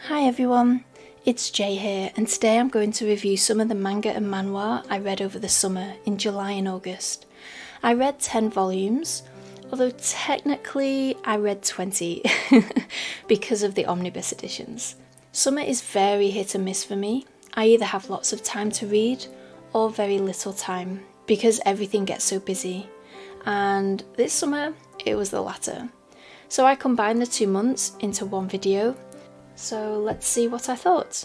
Hi everyone, it's Jay here, and today I'm going to review some of the manga and manhwa I read over the summer in July and August. I read 10 volumes, although technically I read 20 because of the omnibus editions. Summer is very hit and miss for me. I either have lots of time to read or very little time because everything gets so busy, and this summer it was the latter. So I combined the 2 months into one video. So let's see what I thought.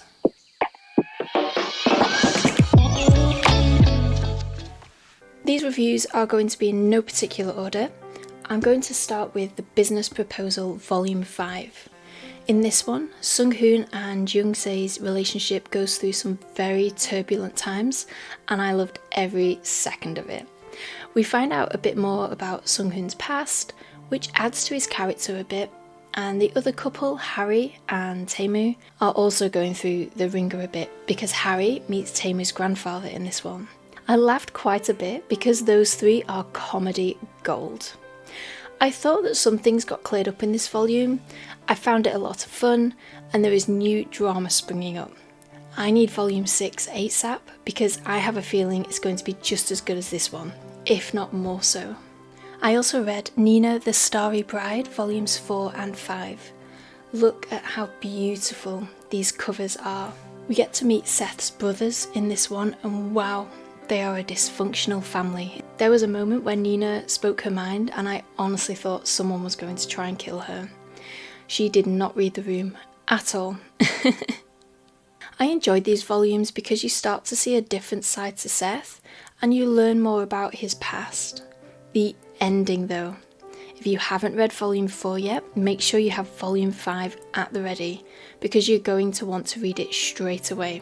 These reviews are going to be in no particular order. I'm going to start with The Business Proposal Volume 5. In this one, Sung-hoon and Jung-se's relationship goes through some very turbulent times, and I loved every second of it. We find out a bit more about Sung-hoon's past, which adds to his character a bit, and the other couple, Harry and Taemu, are also going through the ringer a bit because Harry meets Taemu's grandfather in this one. I laughed quite a bit because those three are comedy gold. I thought that some things got cleared up in this volume. I found it a lot of fun, and there is new drama springing up. I need volume 6 ASAP because I have a feeling it's going to be just as good as this one, if not more so. I also read Nina the Starry Bride volumes 4 and 5. Look at how beautiful these covers are. We get to meet Seth's brothers in this one, and wow, they are a dysfunctional family. There was a moment when Nina spoke her mind and I honestly thought someone was going to try and kill her. She did not read the room at all. I enjoyed these volumes because you start to see a different side to Seth and you learn more about his past. The ending though. If you haven't read volume 4 yet, make sure you have volume 5 at the ready because you're going to want to read it straight away.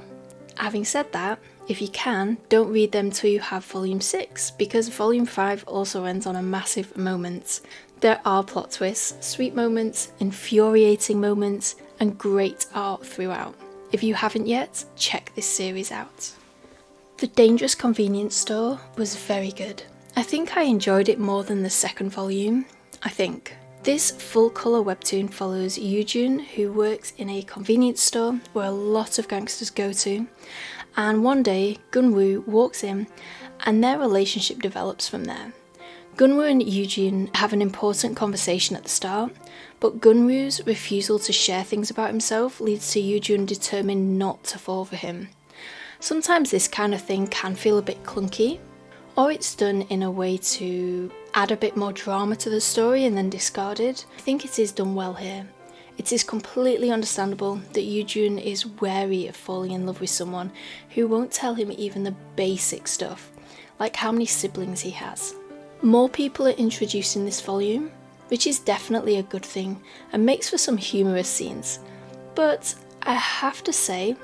Having said that, if you can, don't read them till you have volume 6 because volume 5 also ends on a massive moment. There are plot twists, sweet moments, infuriating moments, and great art throughout. If you haven't yet, check this series out. The Dangerous Convenience Store was very good. I think I enjoyed it more than the second volume, This full-colour webtoon follows Yoojun, who works in a convenience store where a lot of gangsters go to, and one day Gunwoo walks in and their relationship develops from there. Gunwoo and Yoojun have an important conversation at the start, but Gunwoo's refusal to share things about himself leads to Yoojun determined not to fall for him. Sometimes this kind of thing can feel a bit clunky, or it's done in a way to add a bit more drama to the story and then discarded. I think it is done well here. It is completely understandable that Yoojun is wary of falling in love with someone who won't tell him even the basic stuff, like how many siblings he has. More people are introduced in this volume, which is definitely a good thing and makes for some humorous scenes. But I have to say,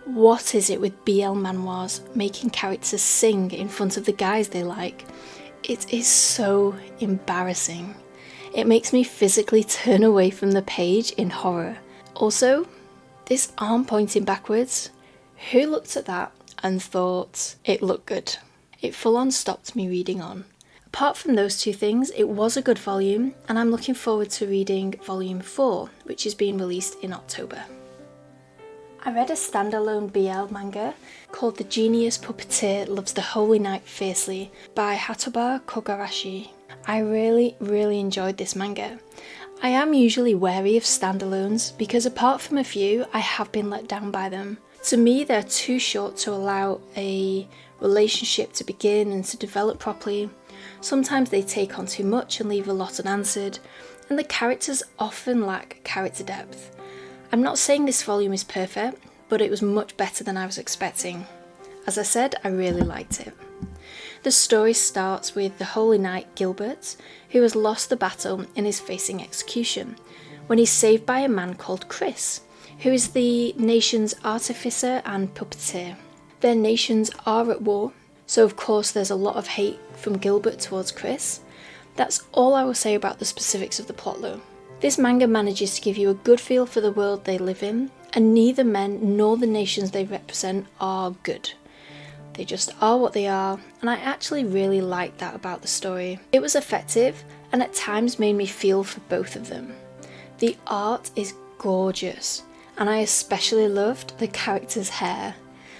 what is it with BL manhwas making characters sing in front of the guys they like? It is so embarrassing. It makes me physically turn away from the page in horror. Also, this arm pointing backwards, who looked at that and thought it looked good? It full on stopped me reading on. Apart from those two things, it was a good volume, and I'm looking forward to reading volume 4, which is being released in October. I read a standalone BL manga called The Genius Puppeteer Loves the Holy Night Fiercely by Hatoba Kogarashi. I really enjoyed this manga. I am usually wary of standalones because apart from a few, I have been let down by them. To me, they're too short to allow a relationship to begin and to develop properly. Sometimes they take on too much and leave a lot unanswered, and the characters often lack character depth. I'm not saying this volume is perfect, but it was much better than I was expecting. As I said, I really liked it. The story starts with the Holy Knight Gilbert, who has lost the battle and is facing execution, when he's saved by a man called Chris, who is the nation's artificer and puppeteer. Their nations are at war, so of course there's a lot of hate from Gilbert towards Chris. That's all I will say about the specifics of the plot though. This manga manages to give you a good feel for the world they live in, and neither men nor the nations they represent are good. They just are what they are, and I actually really liked that about the story. It was effective, and at times made me feel for both of them. The art is gorgeous, and I especially loved the character's hair.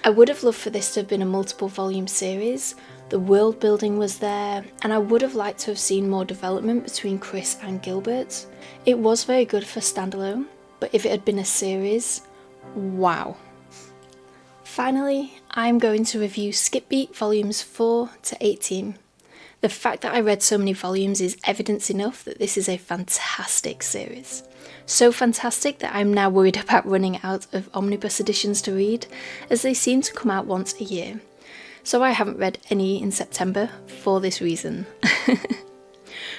I would have loved for this to have been a multiple volume series. The world building was there, and I would have liked to have seen more development between Chris and Gilbert. It was very good for standalone, but if it had been a series, wow. Finally, I'm going to review Skip Beat volumes 4 to 18. The fact that I read so many volumes is evidence enough that this is a fantastic series. So fantastic that I'm now worried about running out of omnibus editions to read, as they seem to come out once a year. So I haven't read any in September for this reason.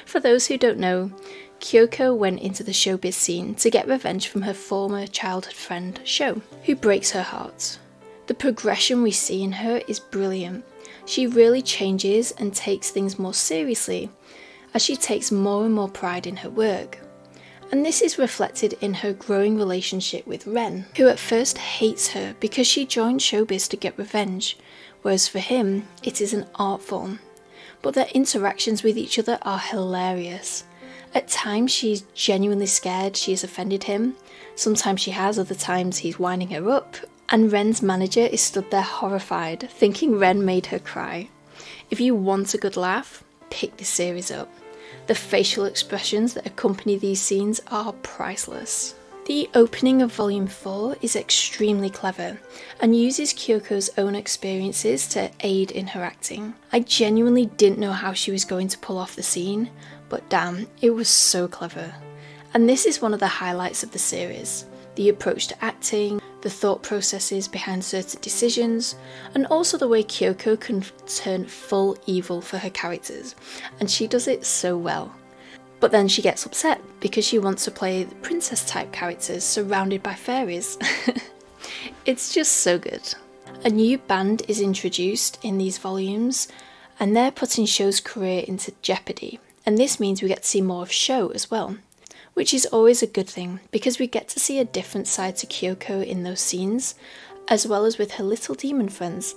For those who don't know, Kyoko went into the showbiz scene to get revenge from her former childhood friend, Sho, who breaks her heart. The progression we see in her is brilliant. She really changes and takes things more seriously, as she takes more and more pride in her work. And this is reflected in her growing relationship with Ren, who at first hates her because she joined showbiz to get revenge, whereas for him, it is an art form. But their interactions with each other are hilarious. At times she's genuinely scared she has offended him, sometimes she has, other times he's winding her up, and Ren's manager is stood there horrified, thinking Ren made her cry. If you want a good laugh, pick this series up. The facial expressions that accompany these scenes are priceless. The opening of volume 4 is extremely clever and uses Kyoko's own experiences to aid in her acting. I genuinely didn't know how she was going to pull off the scene, but damn, it was so clever. And this is one of the highlights of the series. The approach to acting, the thought processes behind certain decisions, and also the way Kyoko can turn full evil for her characters, and she does it so well. But then she gets upset because she wants to play the princess type characters surrounded by fairies. It's just so good. A new band is introduced in these volumes, and they're putting Sho's career into jeopardy, and this means we get to see more of Sho as well, which is always a good thing because we get to see a different side to Kyoko in those scenes, as well as with her little demon friends.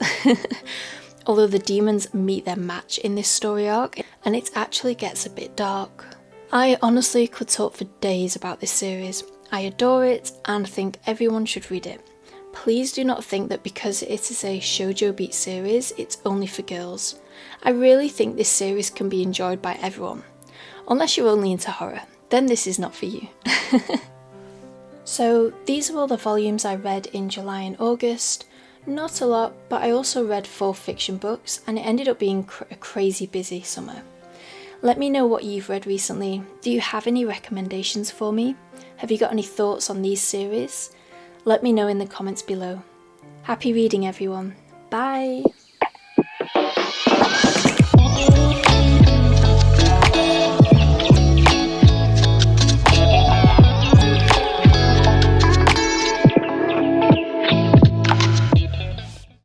Although the demons meet their match in this story arc, and it actually gets a bit dark. I honestly could talk for days about this series. I adore it and think everyone should read it. Please do not think that because it is a Shojo Beat series, it's only for girls. I really think this series can be enjoyed by everyone. Unless you're only into horror, then this is not for you. So these are all the volumes I read in July and August. Not a lot, but I also read 4 fiction books, and it ended up being a crazy busy summer. Let me know what you've read recently. Do you have any recommendations for me? Have you got any thoughts on these series? Let me know in the comments below. Happy reading, everyone. Bye!